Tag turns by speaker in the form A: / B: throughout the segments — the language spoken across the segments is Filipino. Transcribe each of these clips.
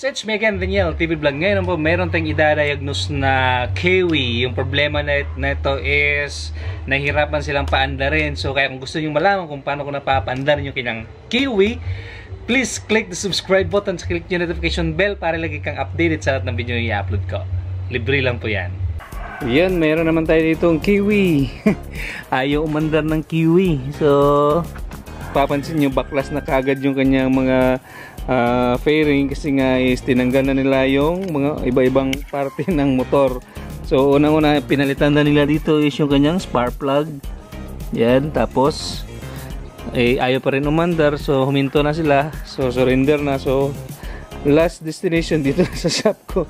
A: it's me again, Daniel, TV Vlog. Ngayon po, meron tayong idadiagnose na kiwi. Yung problema na ito is nahihirapan silang paandarin. So kaya kung gusto nyo malaman kung paano ko napapaandarin yung kanyang kiwi, please click the subscribe button, click yung notification bell para lagi kang updated sa lahat ng video yung i-upload ko. Libre lang po yan. Yan, meron naman tayo dito ang kiwi. Ayaw umandar ng kiwi. So papansin nyo, baklas na kagad yung kanyang mga fairing kasi nga is tinanggal na nila yung mga iba-ibang parte ng motor. So unang-una pinalitan na nila dito is yung kanyang spark plug. Yan, tapos ayaw pa rin umandar, so huminto na sila, so surrender na. So last destination dito sa shop ko.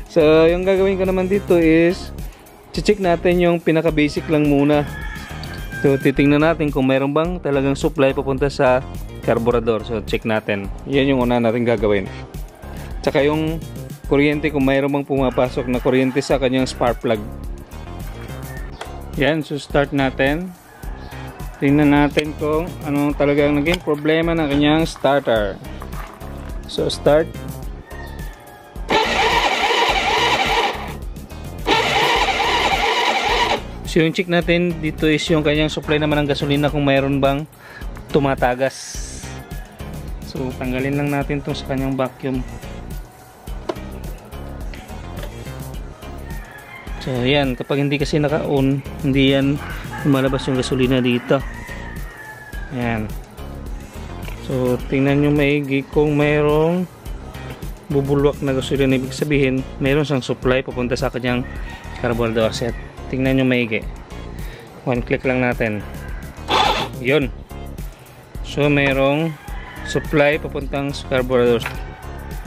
A: So yung gagawin ko naman dito is check natin yung pinaka basic lang muna. So titingnan natin kung mayroon bang talagang supply papunta sa carburetor. So check natin. Yan yung una natin gagawin. Tsaka yung kuryente, kung mayroon bang pumapasok na kuryente sa kanyang spark plug. Yan, so start natin. Tingnan natin kung ano talagang naging problema ng kanyang starter. So start. So yung check natin dito is yung kanyang supply naman ng gasolina, kung mayroon bang tumatagas. So tanggalin lang natin itong sa kanyang vacuum. So yan, kapag hindi kasi naka-on, hindi yan lumalabas yung gasolina dito. Yan. So tingnan nyo maigi kung mayroong bubulwak na gasolina, ibig sabihin mayroon siyang supply papunta sa kanyang carburetor set. Tingnan nyo maigi. One click lang natin. Yun. So mayroong supply papuntang carburetor.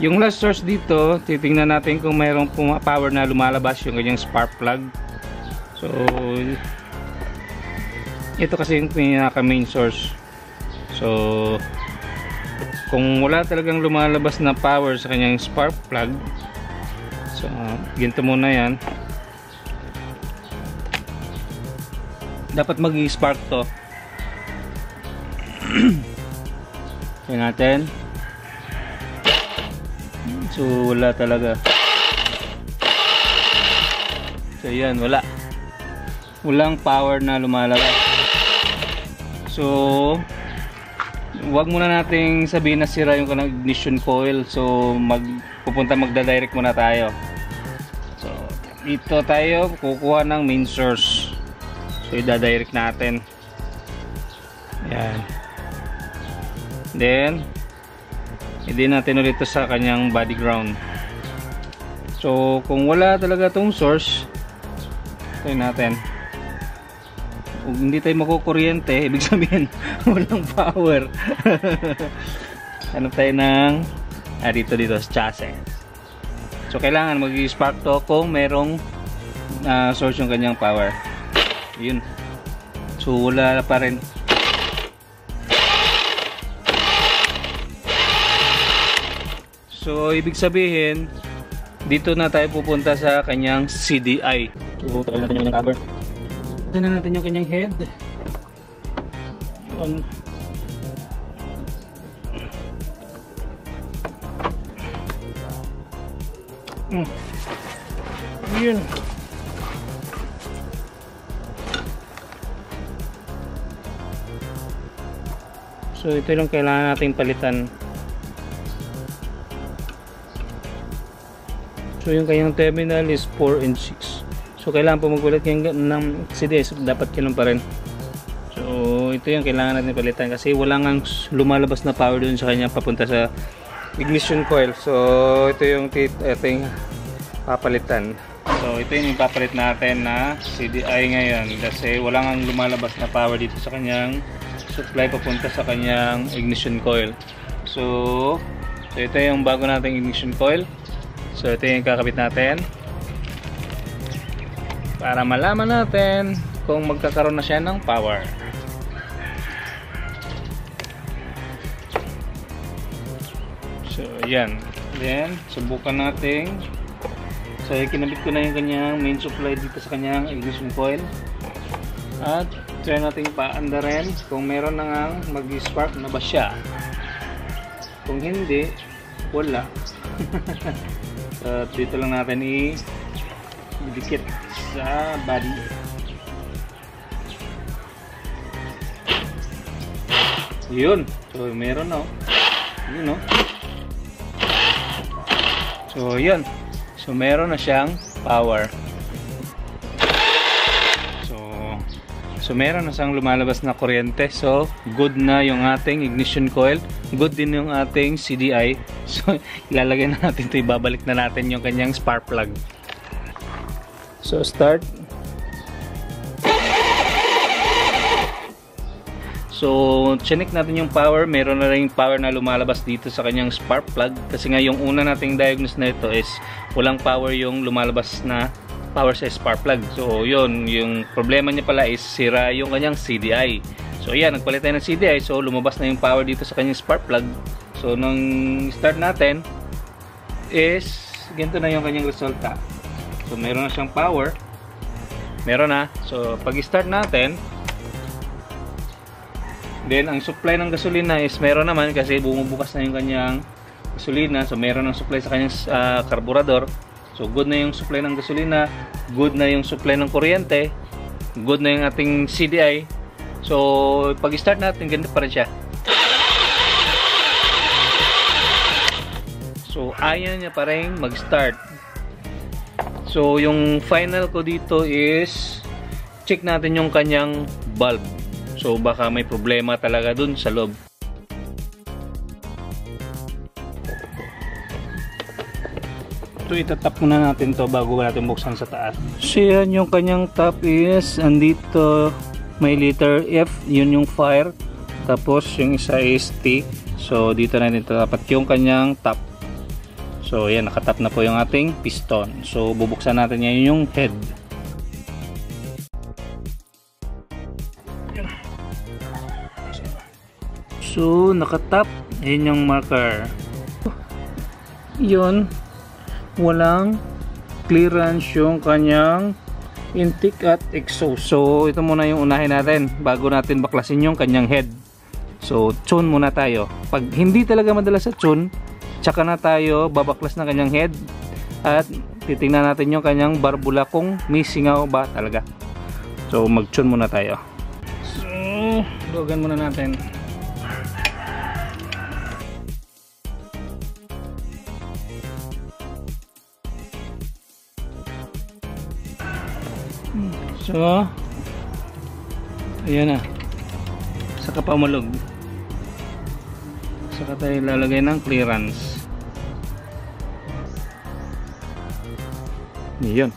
A: Yung last source dito, titingnan natin kung mayroong power na lumalabas yung kanyang spark plug. So ito kasi yung pinaka main source. So kung wala talagang lumalabas na power sa kanyang spark plug, so ginto muna yan. Dapat mag-spark to. Tingnan natin. So wala talaga. So yan, wala. Walang power na lumalabas. So wag muna nating sabihin na sira yung ignition coil. So magda-direct muna tayo. So ito tayo kukuha ng main source. So i-direct natin. Yan. Then hindi natin ulit ito sa kanyang body ground. So kung wala talaga tong source, ito natin. Kung hindi tayo makukuryente, ibig sabihin walang power. Hanap tayo ng dito sa chassis. So kailangan mag-spark to kung merong source yung kanyang power. Yun. So wala pa rin. So ibig sabihin dito na tayo pupunta sa kanyang CDI. So tagal natin yung kanyang cover. Tignan natin yung kanyang head. Yun. So ito lang kailangan nating palitan. So yung kanyang terminal is 4 and 6. So kailangan po magulat ng CDI. So dapat kilong pa rin. So ito yung kailangan natin palitan kasi wala nang lumalabas na power dun sa kanya papunta sa ignition coil. So ito yung papalitan. So ito yung ipapalit natin na CDI ngayon kasi wala nang lumalabas na power dito sa kanyang supply papunta sa kanyang ignition coil. So ito yung bago nating ignition coil. So ito yung kakabit natin para malaman natin kung magkakaroon na siya ng power. So yan. Then subukan natin. So kinabit ko na yung kanyang main supply dito sa kanyang ignition coil. At try natin paandarin kung meron na nga mag-spark na ba siya. Kung hindi, wala. So, dito lang natin i-dikit sa body. Yun. So, meron na. Yun, no? So, yun. So, meron na siyang power. So, meron na siyang lumalabas na kuryente. So, good na yung ating ignition coil. Good din yung ating CDI. So, ilalagay na natin ito. Ibabalik na natin yung kanyang spark plug. So, start. So, chinek natin yung power. Meron na rin power na lumalabas dito sa kanyang spark plug. Kasi nga yung una nating diagnose na ito is walang power yung lumalabas na power sa spark plug. So, yun. Yung problema niya pala is sira yung kanyang CDI. So, yan. Nagpalit tayo ng CDI. So, lumabas na yung power dito sa kanyang spark plug. So, nung start natin is ganito na yung kanyang resulta. So, meron na siyang power. Meron na. So, pag start natin, then, ang supply ng gasolina is meron naman kasi bumubukas na yung kanyang gasolina. So, meron ng supply sa kanyang karburador. So, good na yung supply ng gasolina. Good na yung supply ng kuryente. Good na yung ating CDI. So, pag-start natin, ganito pa rin siya. So, ayaw niya pa rin mag-start. So, yung final ko dito is check natin yung kanyang bulb. So, baka may problema talaga dun sa loob. So, itatap muna natin to bago natin buksan sa taas. So, yan yung kanyang top is andito may letter F, yun yung fire. Tapos, yung isa is T. So, dito natin tatapat yung kanyang top. So, yan, nakatap na po yung ating piston. So, bubuksan natin yan yung head. So, nakatap. Yan yung marker. Yun. Walang clearance yung kanyang intake at exhaust. So, ito muna yung unahin natin bago natin baklasin yung kanyang head. So, tune muna tayo. Pag hindi talaga madala sa tune, tsaka na tayo babaklas ng kanyang head at titingnan natin yung kanyang barbula kung may singaw ba talaga. So, mag-tune muna tayo. So, lugan muna natin. So, ayan na. Saka pamalog. Saka tayo lalagay ng clearance. Yan.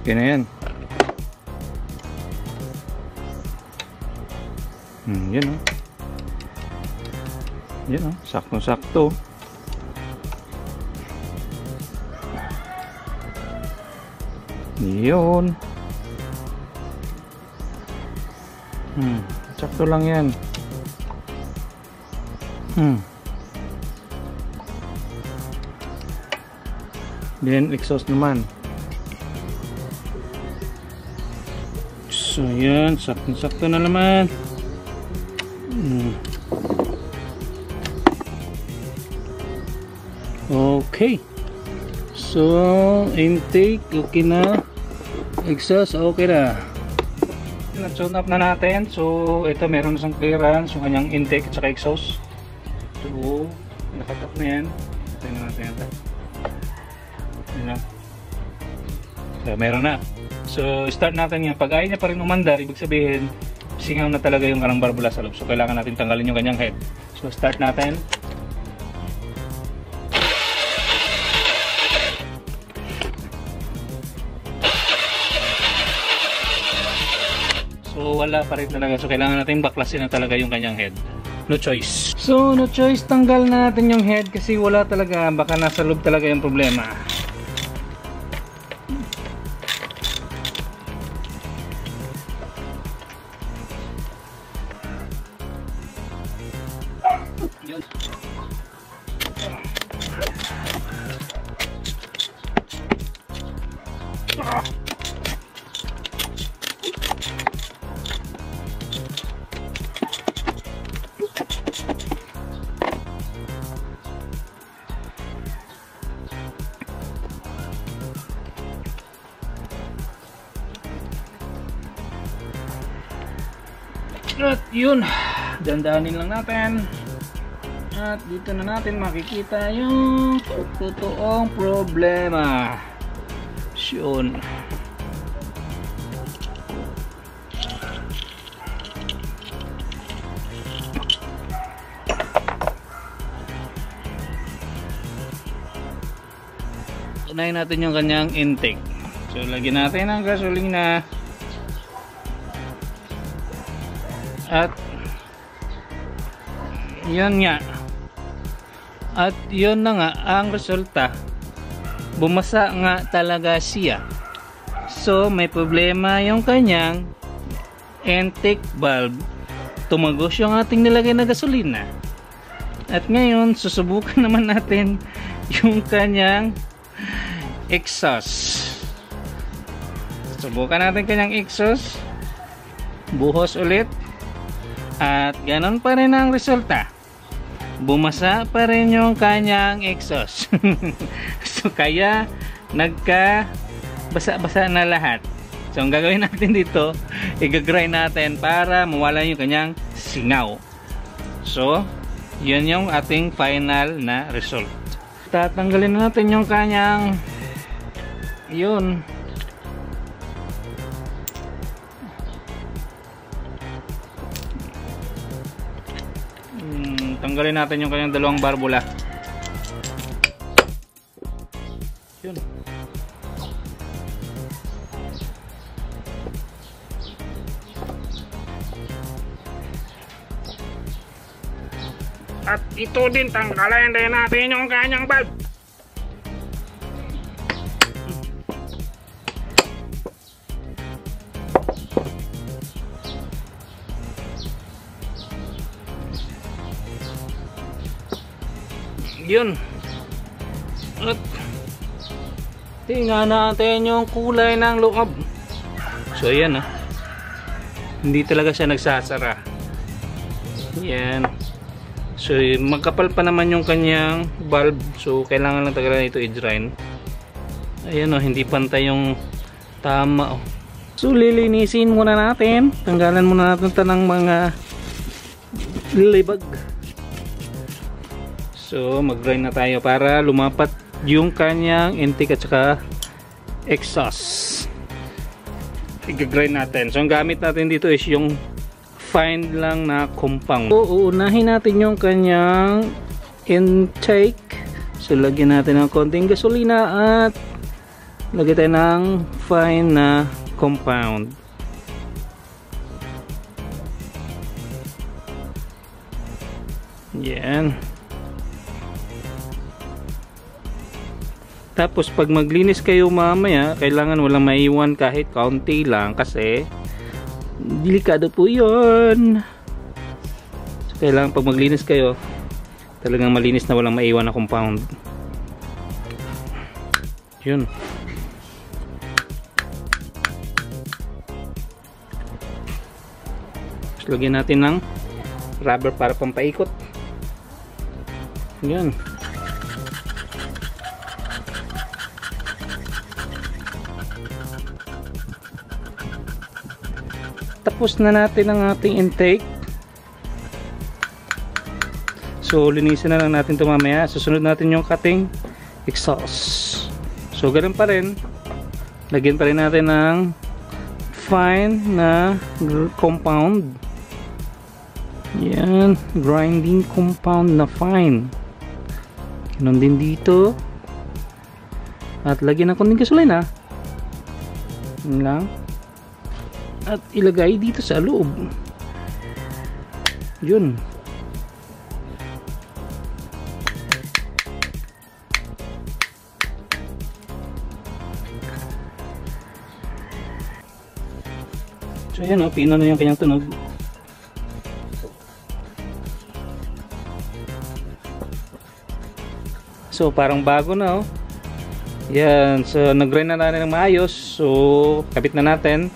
A: Okay na yan. Yan o. Yan o. Sakto-sakto. Yun. Sakto lang yan. Then exhaust naman. So yan, sakto na naman. Okay. So intake okay na. Exhaust okay na. Na-tune up na natin. So, ito meron na siyang clearance, yung kanyang intake at saka exhaust. So, nakatap na yan. Tingnan natin ito. So, meron na. So, start natin yan. Pag ayaw niya pa rin umandar, ibig sabihin, singaw na talaga yung karang barbula sa loob. So, kailangan natin tanggalin yung kanyang head. So, start natin. So, wala pa rin talaga. So, kailangan natin baklasin na talaga yung kanyang head. No choice. So, no choice. Tanggal na natin yung head kasi wala talaga. Baka nasa loob talaga yung problema. Yun. At yun, dandanin lang natin. At dito na natin makikita yung totoong problema. Yun. Unahin natin yung kanyang intake. So lagyan natin ang gasolina. At yun nga. At yun na nga ang resulta. Bumasa nga talaga siya. So may problema yung kanyang intake valve. Tumagos yung ating nilagay na gasolina. At ngayon susubukan naman natin yung kanyang exhaust. Subukan natin kanyang exhaust. Buhos ulit. At ganon pa rin ang resulta. Bumasa pa rin yung kanyang exhaust. So kaya nagka basa-basa na lahat. So ang gagawin natin dito, i-grind natin para mawala yung kanyang singaw. So yun yung ating final na result. Tatanggalin natin yung kanyang yun. Tanggalin natin yung kanyang dalawang barbula. Yun. At ito din, tanggalin din natin yung kanyang valve. Yun. At tingnan natin yung kulay ng loob. So ayan ah. Hindi talaga siya nagsasara. Yan. So magkapal pa naman yung kanyang valve. So kailangan lang tagalan ito i-drain. Ayan oh, hindi pantay yung tama oh. So lilinisin muna natin. Tanggalan muna natin ng mga libag. So mag-grind na tayo para lumapat yung kanyang intake at saka exhaust. I-grind natin. So ang gamit natin dito is yung fine lang na compound. So uunahin natin yung kanyang intake. So lagyan natin ng konting gasolina at lagyan tayo ng fine na compound. Yan. Tapos pag maglinis kayo mamaya, kailangan walang maiwan kahit kaunti lang kasi delikado po yun. So, kailangan pag maglinis kayo, talagang malinis na walang maiwan na compound. Yun. So, lagyan natin ng rubber para pampaikot. Yun. Tapos na natin ang ating intake. So linisin na lang natin ito mamaya. Susunod natin yung cutting exhaust. So ganun pa rin. Lagyan pa rin natin ng fine na compound. Yan. Grinding compound na fine. Ganun din dito. At lagyan ng konting gasolina. Yan lang. At ilagay dito sa loob. Yun. So yan o, pino na yung kanyang tunog. So parang bago na o. Yan, so nag-grind na natin ng maayos. So kapit na natin.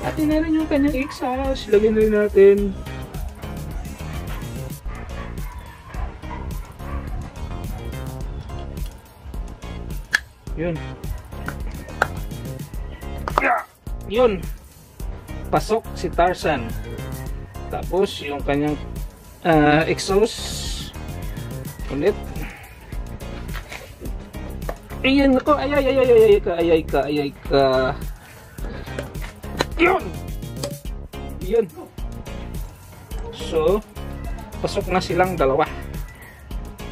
A: Atin na rin yung kanyang exhaust. Lagyan rin natin. Yun. Yun. Pasok si Tarzan. Tapos yung kanyang exhaust ulit. Ayan ako. Ayay ka. Yun. Yun. So, pasok na silang dalawa.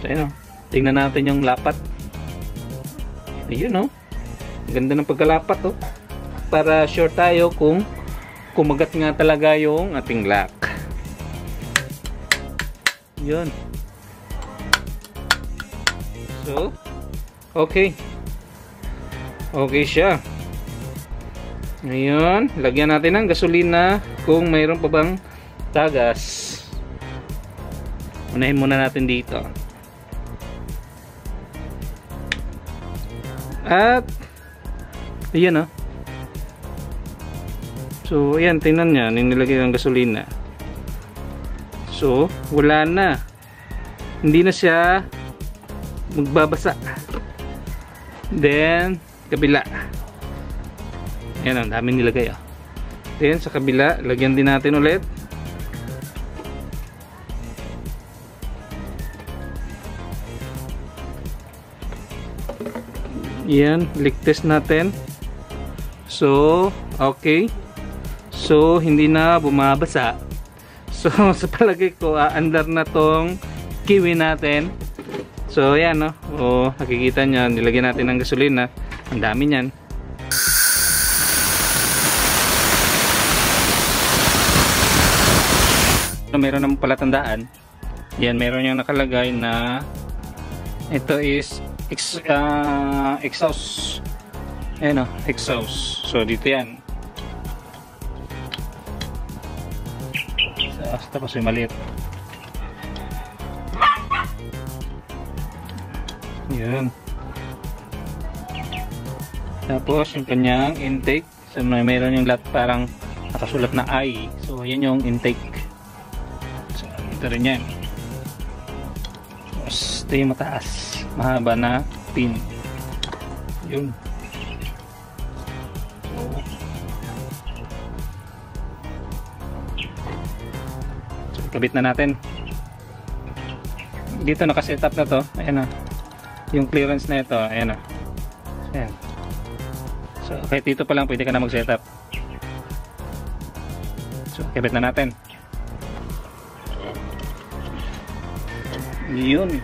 A: So, ayun o. Tingnan natin yung lapat. Ayun o. Ganda ng pagkalapat o. Para sure tayo kung kumagat nga talaga yung ating lock. Yun. So, okay. Okay siya. Ngayon, lagyan natin ng gasolina kung mayroon pa bang tagas. Unahin muna natin dito. At ayan o. So ayan, tingnan nyo, nilagay ng gasolina. So wala na. Hindi na siya magbabasa. Then kabila. Ayan, ang dami nilagay o. Then sa kabila, lagyan din natin ulit. Yan, leak test natin. So, okay. So, hindi na bumabasa. So, sa palagay ko, under na tong kiwi natin. So, yan, no? O, nakikita nyo, nilagyan natin ng gasolina. Ang dami nyan. So, meron naman palatandaan. Yan, meron yung nakalagay na ito is exhaust. Ayan o, exhaust. So dito yan. Tapos yung maliit. Yan. Tapos yung kanyang intake. So mayroon yung parang nakasulat na I. So yan yung intake. So ito rin yan. Tapos ito yung mataas. Mahaba na pin. Yun. So, kabit na natin. Dito naka-setup na to. Ayan na. Yung clearance na ito. Ayan na. Ayan. So, kahit dito pa lang pwede ka na mag-setup. So, kabit na natin. Yun.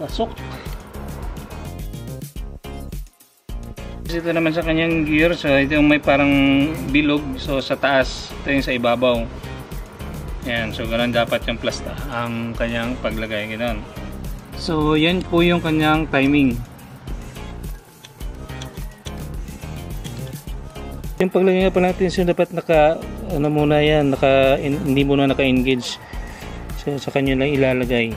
A: Pasok. Ito naman sa kanyang gear. So ito yung may parang bilog. So sa taas, ito yung sa ibabaw. Yan. So ganun dapat yung plasta ang kanyang paglagay. Ganun. So yan po yung kanyang timing. Yung paglagay nga pa natin, so dapat ano muna yan, hindi muna naka-engage. So sa kanya lang ilalagay.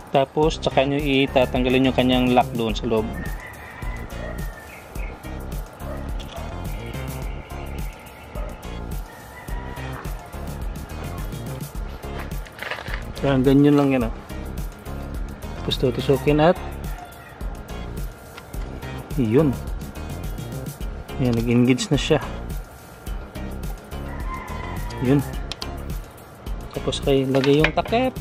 A: Tapos tsaka nyo itatanggalin yung kanyang lock doon sa loob. So ganyan lang yan o. Tapos tutusukin at yun. Yan, nag-engage na siya. Yun. Tapos kayo lagay yung takip.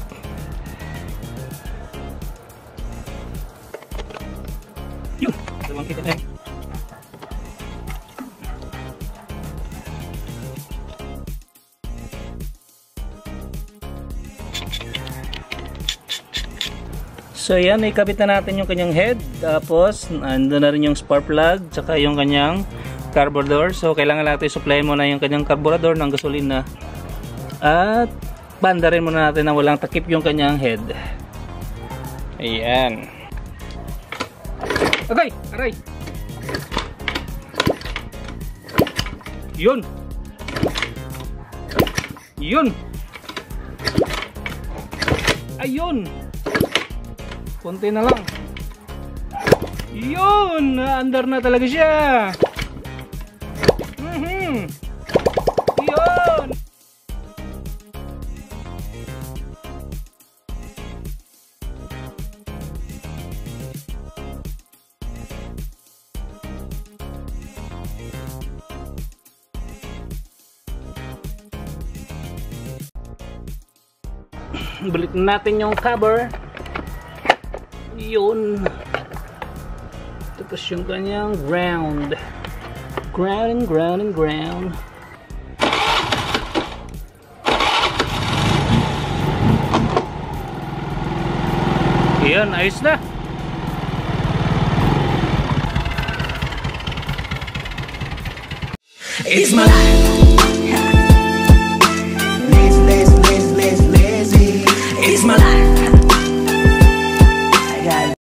A: Yun, dalawang kita na yun. So yan, ikabit na natin yung kanyang head. Tapos, ando na rin yung spark plug, tsaka yung kanyang carburetor. So kailangan natin supply muna yung kanyang carburetor ng gasolina. At banda rin muna natin na walang takip yung kanyang head. Ayan. Okay, aray. Yun. Yun. Ayun. Konti na lang. Yun, under na talaga siya. Yun. Balik natin yung cover. Yun. Tapos yung kanyang ground. Ground. Yan, ayos na.
B: It's my life.